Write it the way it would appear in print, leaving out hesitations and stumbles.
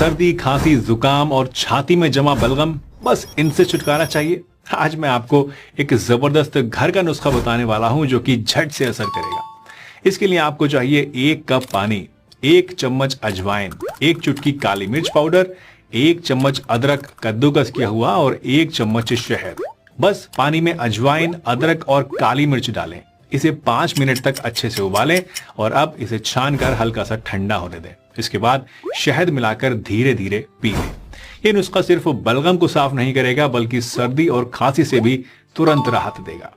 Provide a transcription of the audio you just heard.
सर्दी, खांसी, जुकाम और छाती में जमा बलगम, बस इनसे छुटकारा चाहिए। आज मैं आपको एक जबरदस्त घर का नुस्खा बताने वाला हूं जो कि झट से असर करेगा। इसके लिए आपको चाहिए 1 कप पानी, 1 चम्मच अजवाइन, 1 चुटकी काली मिर्च पाउडर, 1 चम्मच अदरक कद्दूकस किया हुआ और 1 चम्मच शहद। बस पानी में अजवाइन, अदरक और काली मिर्च डालें, इसे 5 मिनट तक अच्छे से उबालें और अब इसे छान कर हल्का सा ठंडा होने दें। इसके बाद शहद मिलाकर धीरे धीरे पी लें। ये नुस्खा सिर्फ बलगम को साफ नहीं करेगा बल्कि सर्दी और खांसी से भी तुरंत राहत देगा।